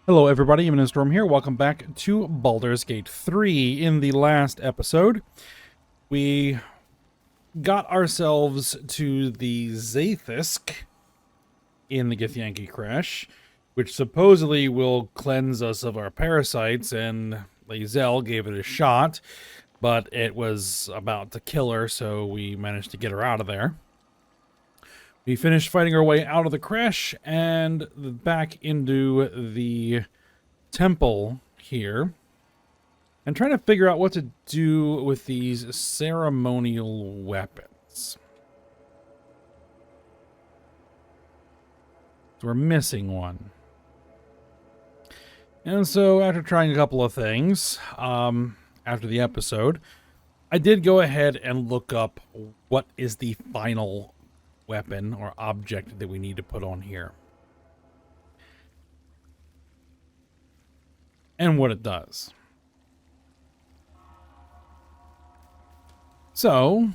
Hello everybody, Storm here. Welcome back to Baldur's Gate 3. In the last episode, we got ourselves to the Zaithisk in the Githyanki crash, which supposedly will cleanse us of our parasites, and Lae'zel gave it a shot, but it was about to kill her, so we managed to get her out of there. We finished fighting our way out of the crash and back into the temple here and trying to figure out what to do with these ceremonial weapons. So we're missing one. And so after trying a couple of things, after the episode, I did go ahead and look up what is the final weapon or object that we need to put on here. And what it does. So,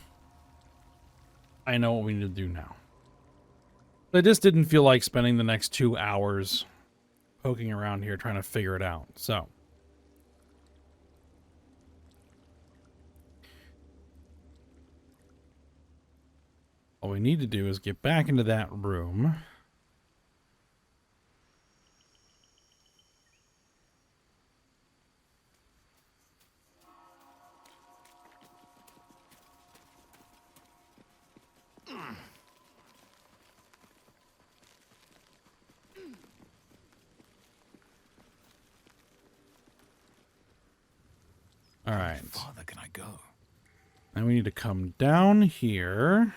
I know what we need to do now. I just didn't feel like spending the next 2 hours poking around here trying to figure it out. So, all we need to do is get back into that room. All right. How farther can I go? Now we need to come down here,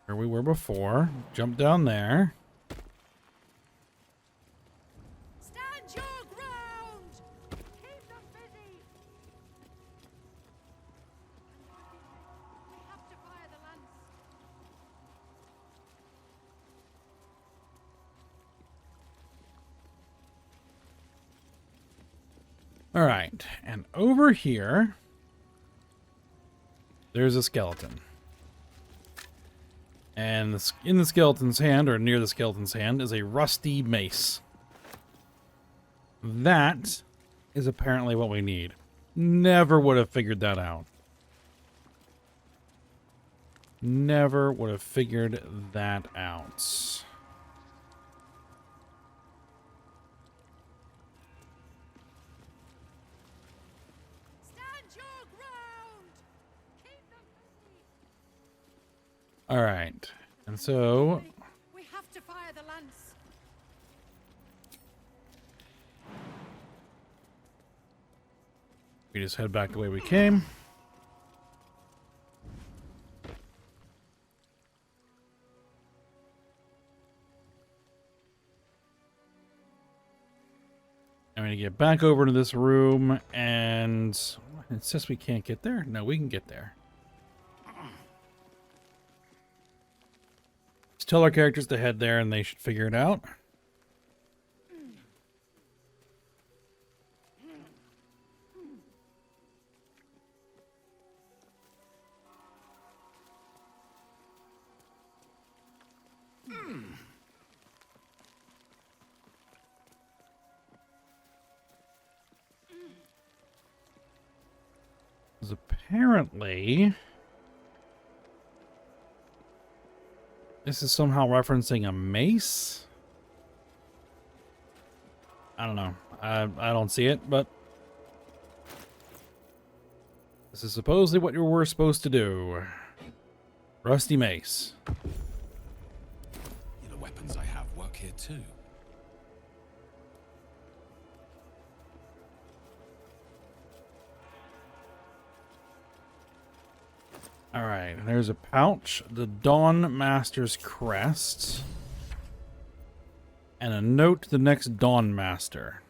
where we were before. Jump down there. Stand your ground! Keep them busy! We have to fire the lance. All right, and over here, there's a skeleton. And in the skeleton's hand, or near the skeleton's hand, is a rusty mace. That is apparently what we need. Never would have figured that out. Never would have figured that out. All right, and so We have to fire the lance. we just head back the way we came. I'm going to get back over to this room, and it says we can't get there. No, we can get there. Tell our characters to head there and they should figure it out. Because apparently this is somehow referencing a mace? I don't know. I don't see it, but this is supposedly what you were supposed to do. Rusty mace. The weapons I have work here too. Alright, there's a pouch, the Dawn Master's crest, and a note to the next Dawn Master.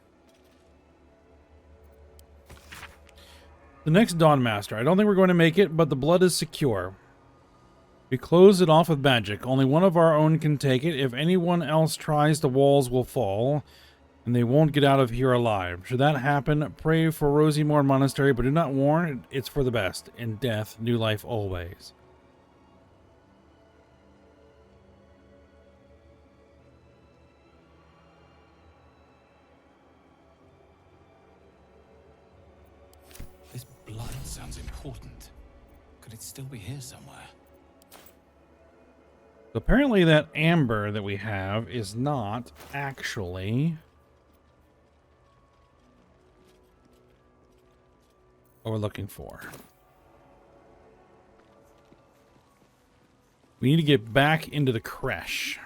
The next Dawn Master. I don't think we're going to make it, but the blood is secure. We close it off with magic. Only one of our own can take it. If anyone else tries, the walls will fall, and they won't get out of here alive. Should that happen, pray for Rosymore Monastery, but do not warn, it's for the best. In death, new life always. sounds important. Could it still be here somewhere? Apparently that amber that we have is not actually what we're looking for. We need to get back into the creche.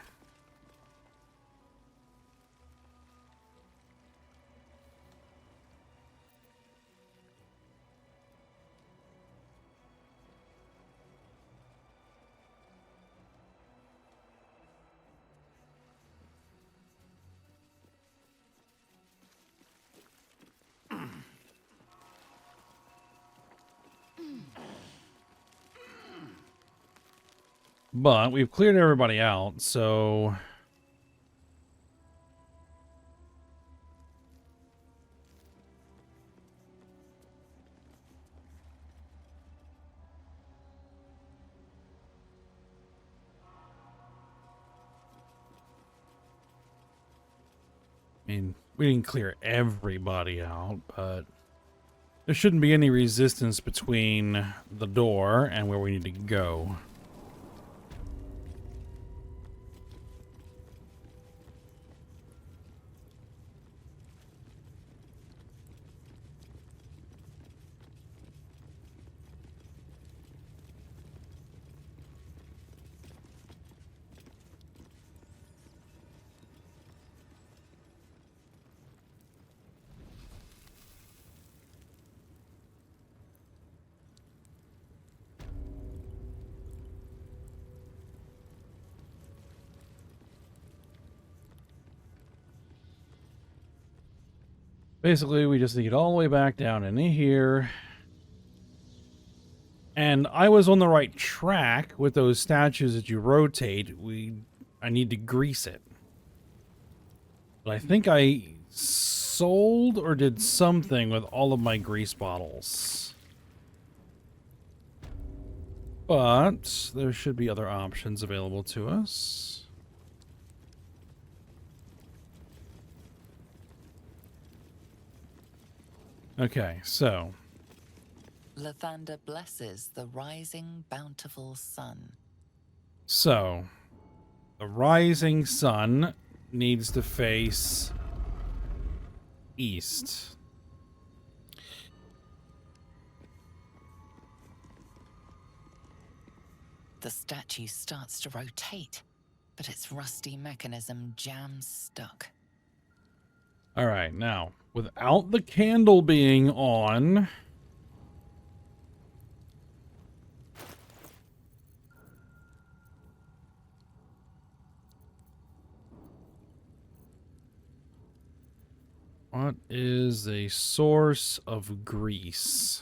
But we've cleared everybody out, so I mean, we didn't clear everybody out, but there shouldn't be any resistance between the door and where we need to go. Basically, we just need to get all the way back down into here. And I was on the right track with those statues that you rotate. I need to grease it. But I think I sold or did something with all of my grease bottles. But there should be other options available to us. Okay, so Lathander blesses the rising bountiful sun. So, the rising sun needs to face east. The statue starts to rotate, but its rusty mechanism jams stuck. All right, now, without the candle being on, what is a source of grease?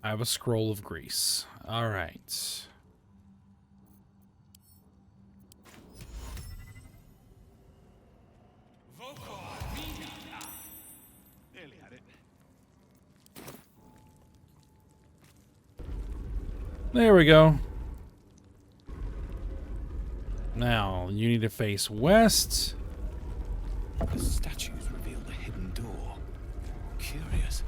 I have a scroll of grease. All right. Nearly had it. There we go. Now, you need to face west. The statues reveal the hidden door. Curious.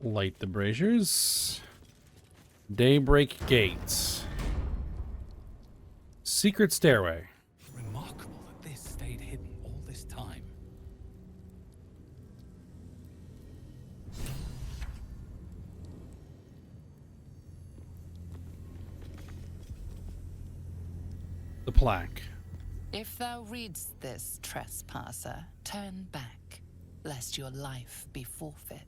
Light the braziers. Daybreak Gates. Secret stairway. Remarkable that this stayed hidden all this time. The plaque. If thou readst this, trespasser, turn back, lest your life be forfeit.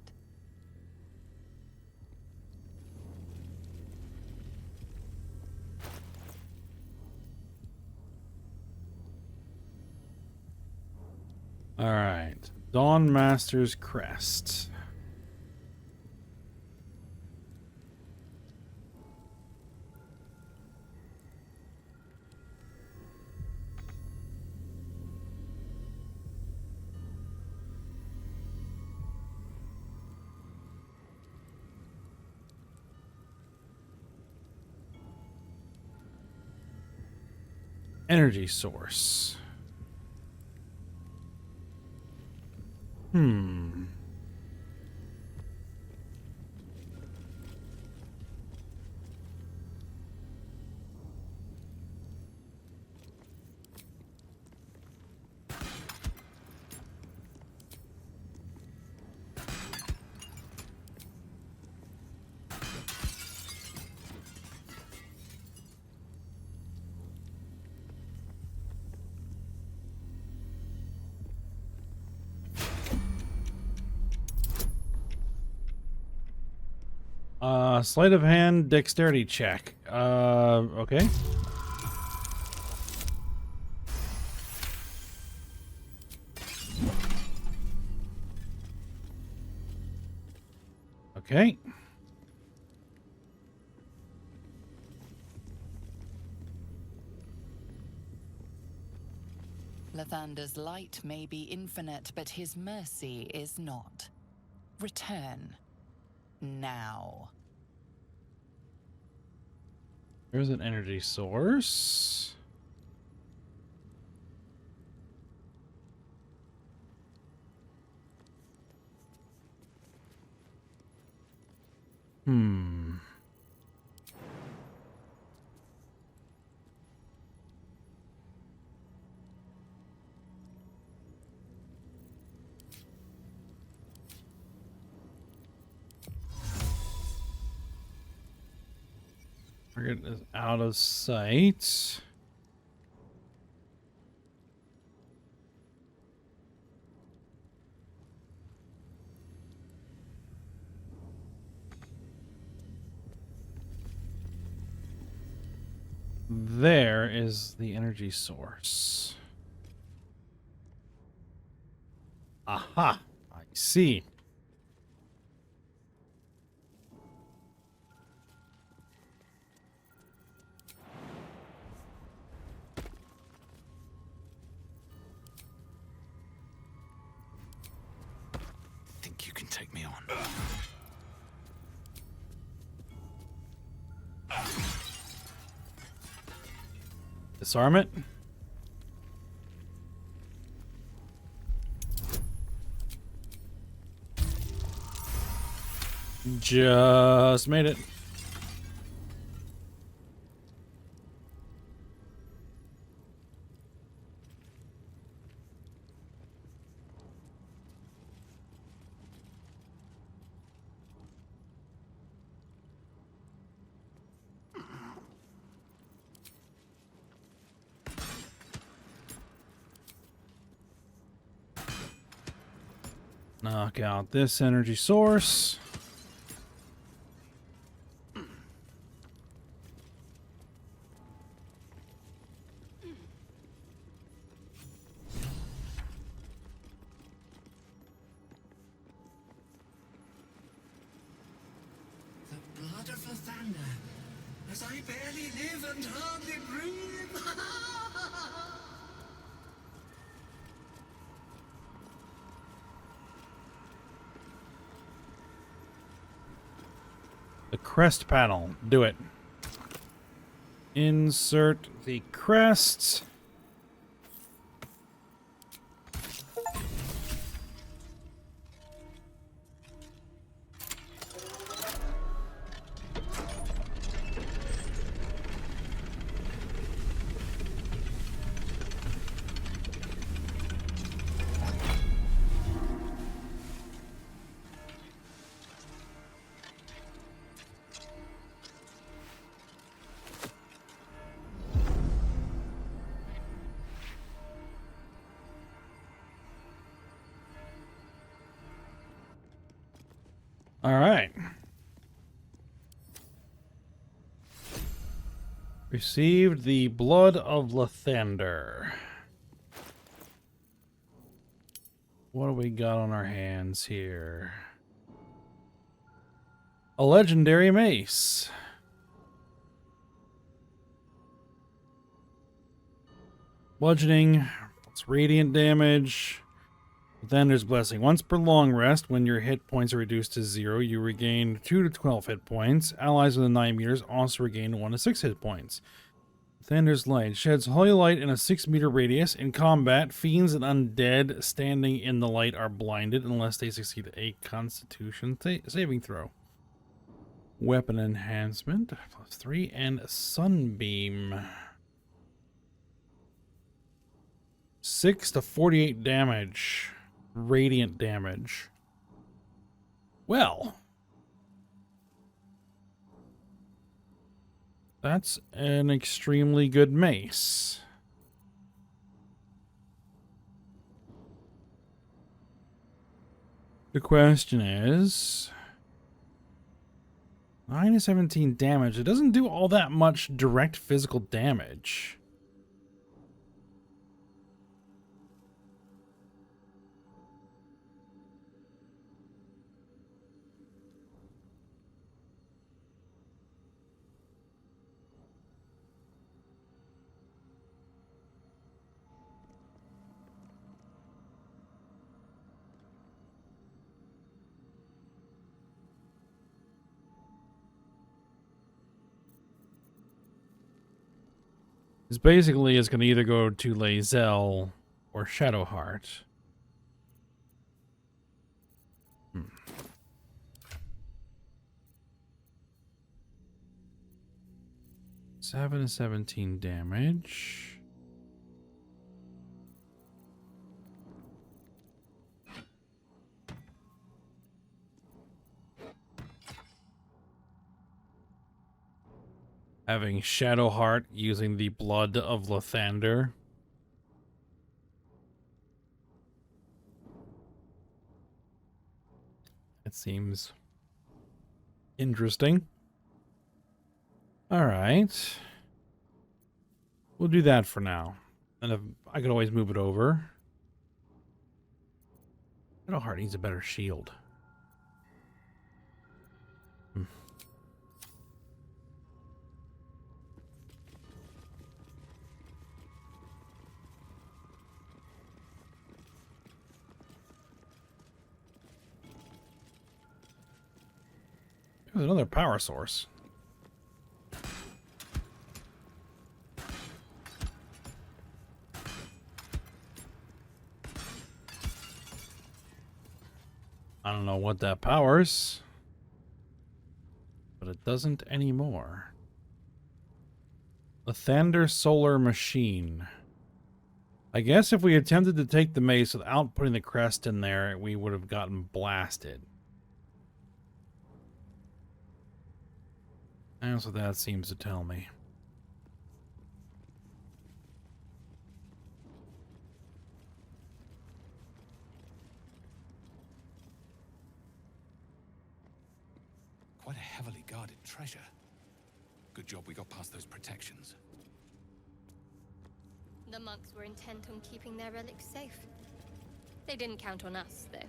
All right. Dawn Master's Crest. Energy source. Sleight of hand dexterity check. Okay. Okay. Lathander's light may be infinite, but his mercy is not. Return. Now. There's an energy source. Target is out of sight. There is the energy source. Aha! I see. Think you can take me on? Disarm it. Just made it. Knock out this energy source. The blood of Lathander, as I barely live and hardly breathe. The crest panel. Do it. Insert the crest. All right. Received the blood of Lathander. What do we got on our hands here? A legendary mace. Bludgeoning. It's radiant damage. Thender's Blessing. Once per long rest, when your hit points are reduced to 0, you regain 2 to 12 hit points. Allies within 9 meters also regain 1 to 6 hit points. Thender's Light. Sheds holy light in a 6-meter radius. In combat, fiends and undead standing in the light are blinded unless they succeed a Constitution saving throw. Weapon enhancement. +3 and Sunbeam. 6 to 48 damage. Radiant damage. Well, that's an extremely good mace. The question is 9 to 17 damage. It doesn't do all that much direct physical damage. It's basically it's going to either go to Lae'zel or Shadowheart. 7 to 17 damage. Having Shadowheart using the blood of Lathander. It seems interesting. All right. We'll do that for now. And if I could always move it over. Shadowheart needs a better shield. There's another power source. I don't know what that powers, but it doesn't anymore. The Thunder Solar Machine. I guess if we attempted to take the mace without putting the crest in there, we would have gotten blasted. That's what that seems to tell me. Quite a heavily guarded treasure. Good job we got past those protections. The monks were intent on keeping their relics safe. They didn't count on us, though.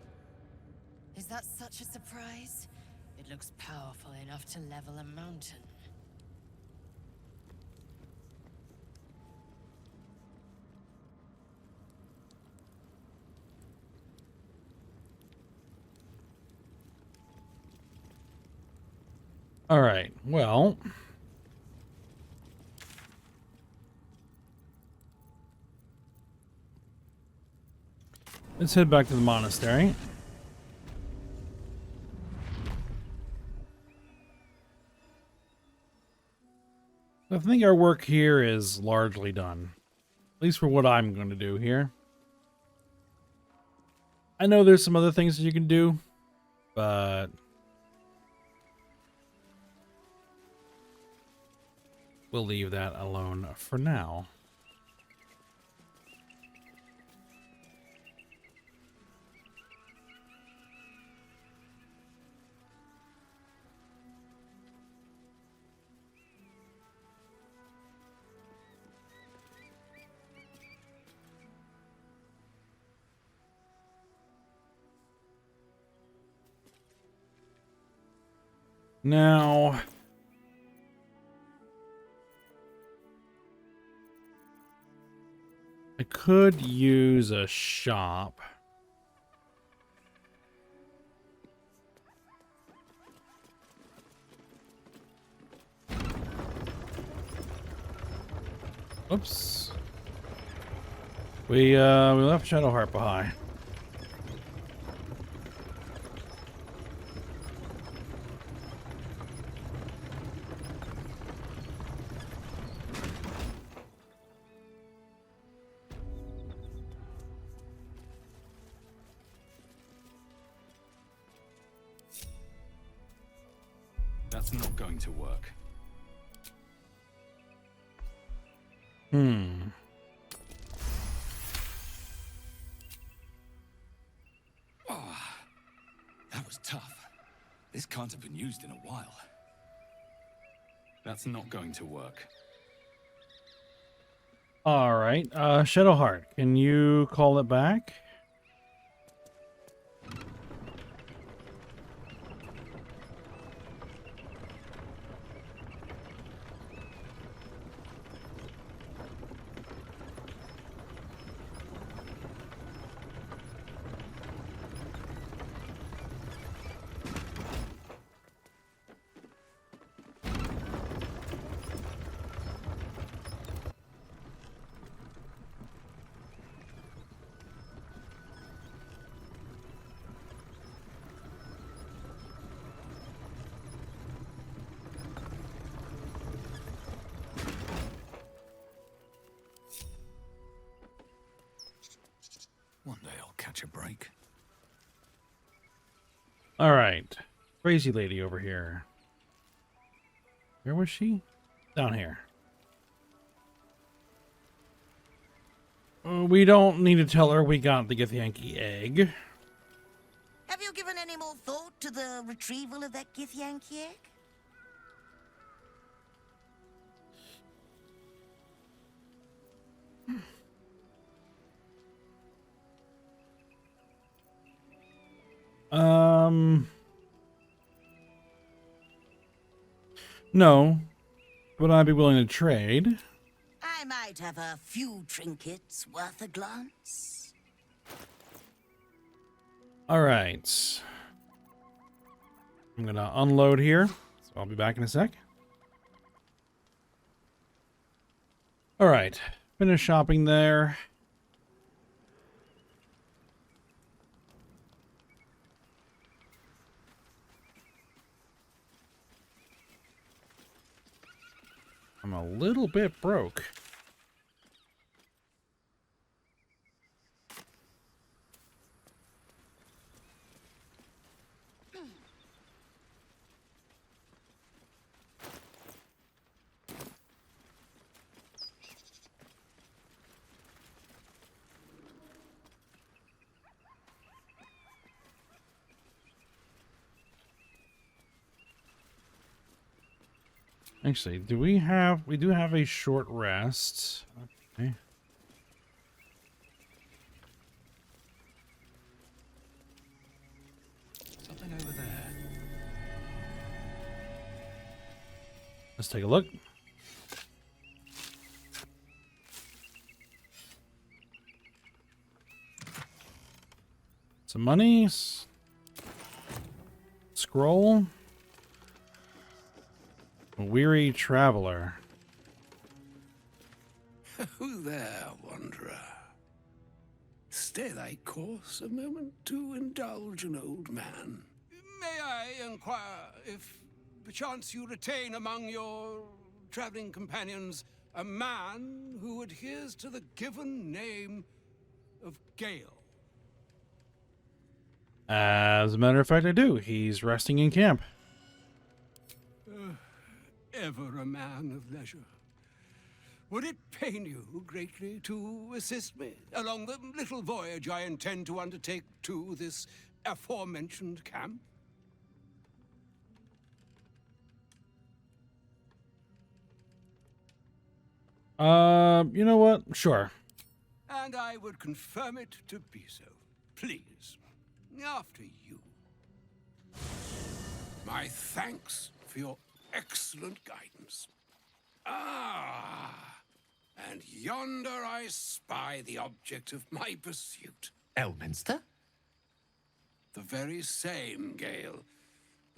Is that such a surprise? It looks powerful enough to level a mountain. All right, well. Let's head back to the monastery. I think our work here is largely done. At least for what I'm going to do here. I know there's some other things that you can do, but we'll leave that alone for now. Now, I could use a shop. Oops. We left Shadowheart behind. That's not going to work. Oh, that was tough. This can't have been used in a while. That's not going to work. All right, Shadowheart, can you call it back? One day I'll catch a break. All right, crazy lady over here. Where was she? Down here. We don't need to tell her we got the Githyanki egg. Have you given any more thought to the retrieval of that Githyanki egg? No, but I'd be willing to trade. I might have a few trinkets worth a glance. All right. I'm gonna unload here, so I'll be back in a sec. All right, finish shopping there. I'm a little bit broke. Actually, do we have... We do have a short rest. Okay. Something over there. Let's take a look. Some money. Scroll. A weary traveler. Who there, wanderer? Stay thy course a moment to indulge an old man. May I inquire if perchance you retain among your traveling companions a man who adheres to the given name of Gale? As a matter of fact, I do. He's resting in camp. Ever a man of leisure. Would it pain you greatly to assist me along the little voyage I intend to undertake to this aforementioned camp? You know what? Sure. And I would confirm it to be so. Please, after you. My My thanks for your excellent guidance. Ah, and yonder I spy the object of my pursuit. Elminster? The very same, Gale.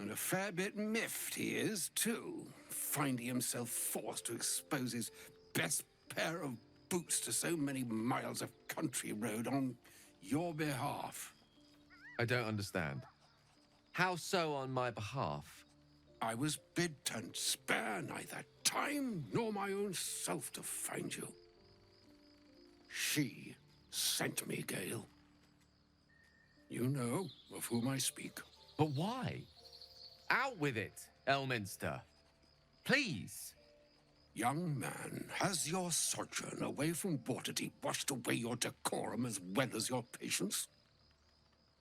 And a fair bit miffed he is, too, finding himself forced to expose his best pair of boots to so many miles of country road on your behalf. I don't understand. How so on my behalf? I was bid to spare neither time nor my own self to find you. She sent me, Gale. You know of whom I speak. But why? Out with it, Elminster. Please. Young man, has your sojourn away from Waterdeep washed away your decorum as well as your patience?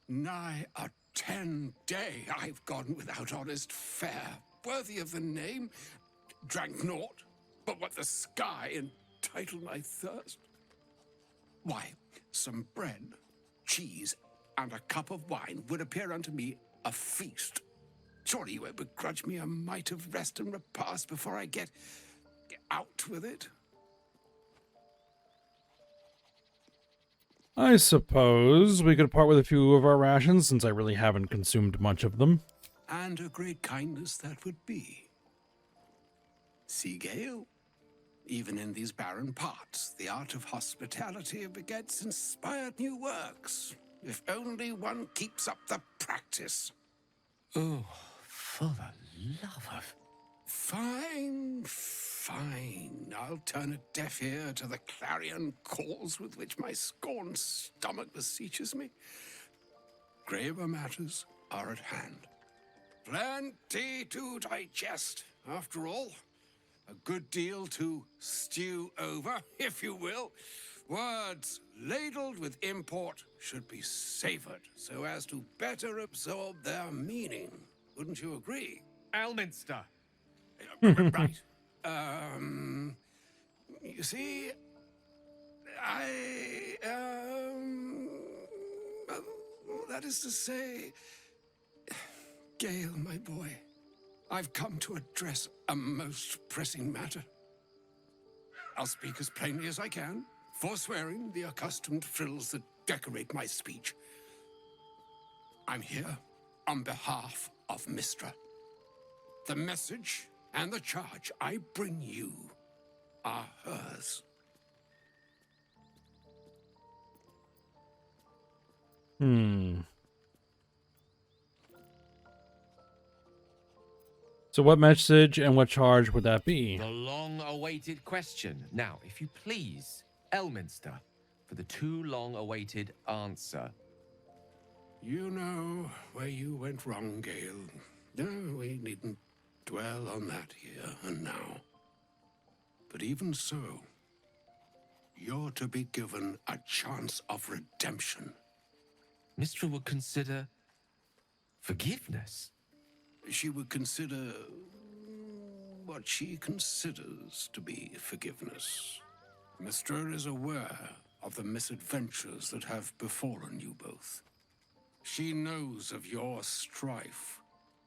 Nigh a 10-day I've gone without honest fare, worthy of the name, drank naught but what the sky entitled my thirst. Why, some bread, cheese, and a cup of wine would appear unto me a feast. Surely you won't begrudge me a mite of rest and repast before I get out with it? I suppose we could part with a few of our rations, since I really haven't consumed much of them. And a great kindness that would be. See, Gale, even in these barren parts, the art of hospitality begets inspired new works, if only one keeps up the practice. Oh, for the love of... Fine, fine. I'll turn a deaf ear to the clarion calls with which my scorned stomach beseeches me. Graver matters are at hand. Plenty to digest, after all. A good deal to stew over, if you will. Words ladled with import should be savored so as to better absorb their meaning. Wouldn't you agree? Elminster. Right. You see, that is to say, Gale, my boy, I've come to address a most pressing matter. I'll speak as plainly as I can, forswearing the accustomed frills that decorate my speech. I'm here on behalf of Mistra. The message and the charge I bring you are hers. So what message and what charge would that be? The long-awaited question. Now, if you please, Elminster, for the too long-awaited answer. You know where you went wrong, Gale. No, we needn't dwell on that here and now. But even so, you're to be given a chance of redemption. Mistra would consider forgiveness. She would consider what she considers to be forgiveness. Mistra is aware of the misadventures that have befallen you both. She knows of your strife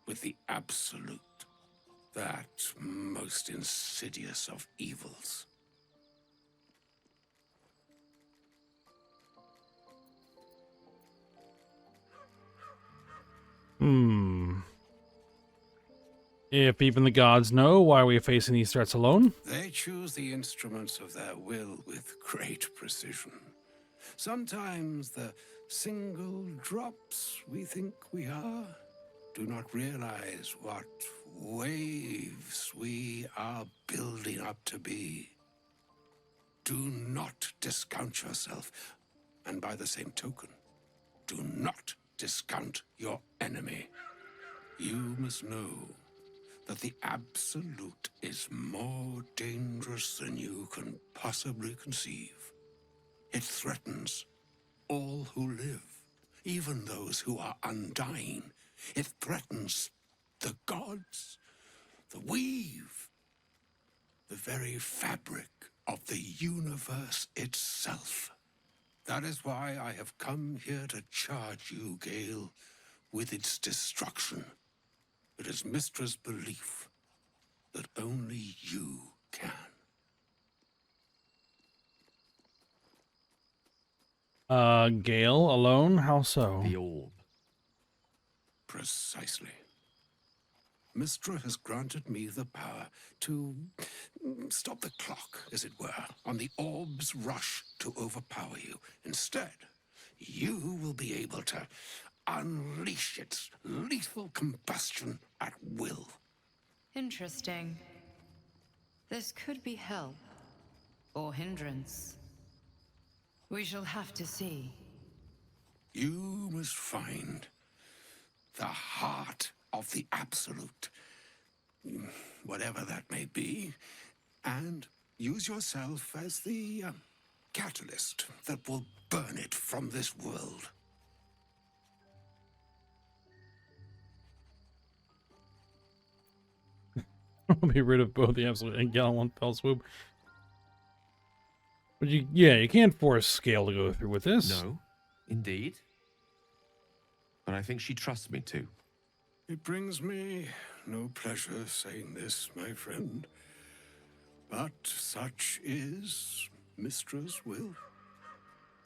with the Absolute, that most insidious of evils. If even the gods know, why are we facing these threats alone? They choose the instruments of their will with great precision. Sometimes the single drops we think we are do not realize what waves we are building up to be. Do not discount yourself, and by the same token, do not discount your enemy. You must know that the Absolute is more dangerous than you can possibly conceive. It threatens all who live, even those who are undying. It threatens the gods, the weave, the very fabric of the universe itself. That is why I have come here to charge you, Gale, with its destruction. It is Mystra's belief that only you can. Gale alone? How so? The orb. Precisely. Mystra has granted me the power to stop the clock, as it were, on the orb's rush to overpower you. Instead, you will be able to unleash its lethal combustion at will. Interesting. This could be help or hindrance. We shall have to see. You must find the heart of the Absolute, whatever that may be, and use yourself as the catalyst that will burn it from this world. I'll be rid of both the Absolute and Gale in one fell swoop. But you can't force Scale to go through with this. No, indeed. But I think she trusts me too. It brings me no pleasure saying this, my friend, but such is Mystra's will.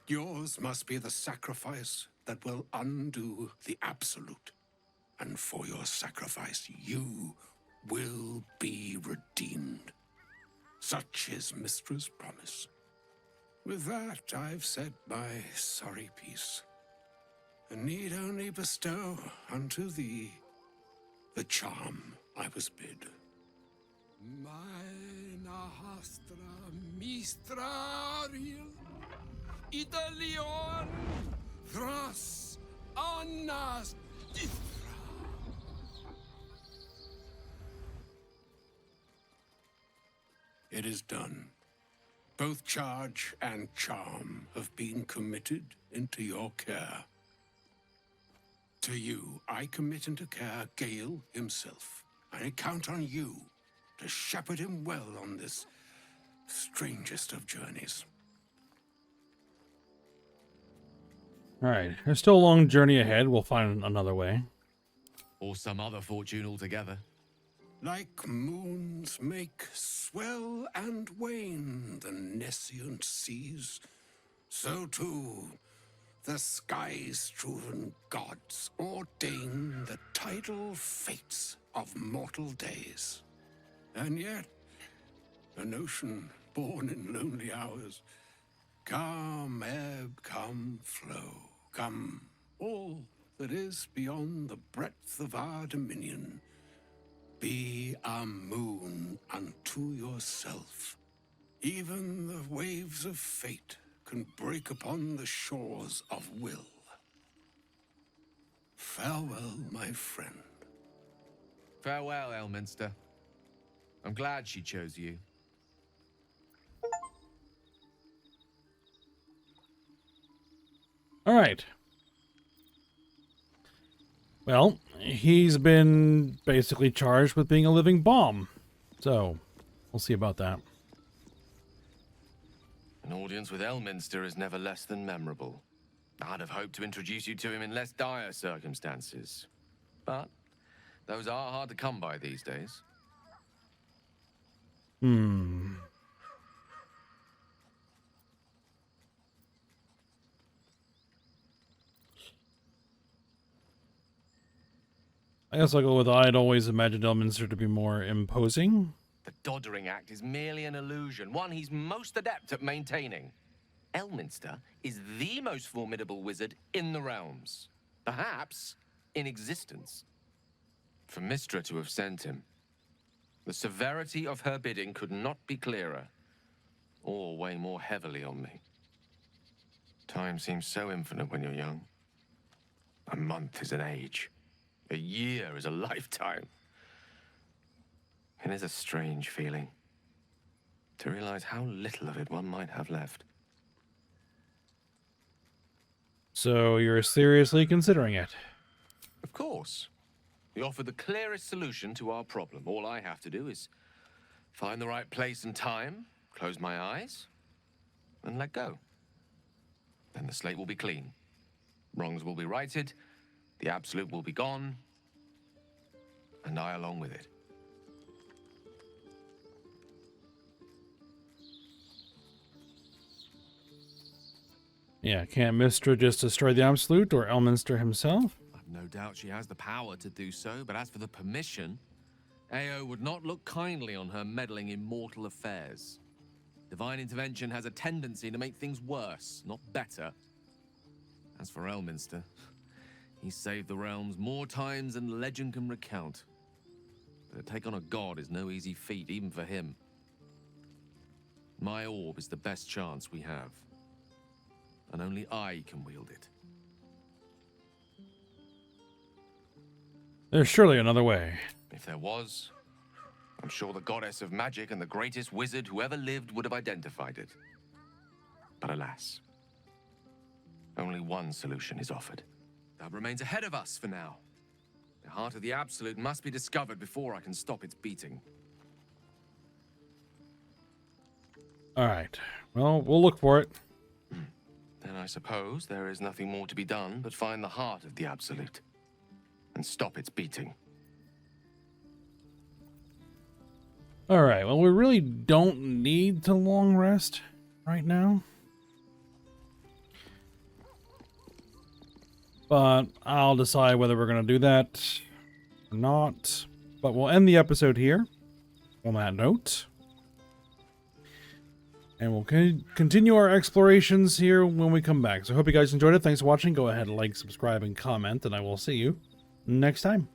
Yours must be the sacrifice that will undo the Absolute, and for your sacrifice you will be redeemed. Such is Mystra's promise. With that, I've said my sorry piece, and need only bestow unto thee the charm I was bid. Mina hastra mistraril Idalion thras annas dithra. It is done. Both charge and charm have been committed into your care. To you, I commit into care Gale himself. I count on you to shepherd him well on this strangest of journeys. Alright, there's still a long journey ahead. We'll find another way. Or some other fortune altogether. Like moons make swell and wane the nescient seas, so too the sky-strewn gods ordain the tidal fates of mortal days. And yet, an ocean born in lonely hours, come ebb, come flow, come all that is beyond the breadth of our dominion. Be a moon unto yourself. Even the waves of fate can break upon the shores of will. Farewell, my friend. Farewell, Elminster. I'm glad she chose you. Alright. Well, he's been basically charged with being a living bomb. So, we'll see about that. An audience with Elminster is never less than memorable. I'd have hoped to introduce you to him in less dire circumstances. But those are hard to come by these days. I guess I'll go with I'd always imagined Elminster to be more imposing. The Doddering Act is merely an illusion, one he's most adept at maintaining. Elminster is the most formidable wizard in the realms, perhaps in existence. For Mystra to have sent him, the severity of her bidding could not be clearer, or weigh more heavily on me. Time seems so infinite when you're young. A month is an age. A year is a lifetime. It is a strange feeling to realize how little of it one might have left. So you're seriously considering it? Of course. We offer the clearest solution to our problem. All I have to do is find the right place and time, close my eyes, and let go. Then the slate will be clean. Wrongs will be righted. The Absolute will be gone. and I along with it. Yeah, can't Mystra just destroy the Absolute or Elminster himself? I've no doubt she has the power to do so, but as for the permission, Ao would not look kindly on her meddling in mortal affairs. Divine intervention has a tendency to make things worse, not better. As for Elminster, he's saved the realms more times than legend can recount. But to take on a god is no easy feat, even for him. My orb is the best chance we have. And only I can wield it. There's surely another way. If there was, I'm sure the goddess of magic and the greatest wizard who ever lived would have identified it. But alas, only one solution is offered. That remains ahead of us for now. The heart of the Absolute must be discovered before I can stop its beating. Alright. Well, we'll look for it. Then I suppose there is nothing more to be done but find the heart of the Absolute and stop its beating. Alright, well, we really don't need to long rest right now. But I'll decide whether we're going to do that or not. But we'll end the episode here on that note. And we'll continue our explorations here when we come back. So I hope you guys enjoyed it. Thanks for watching. Go ahead and like, subscribe, and comment. And I will see you next time.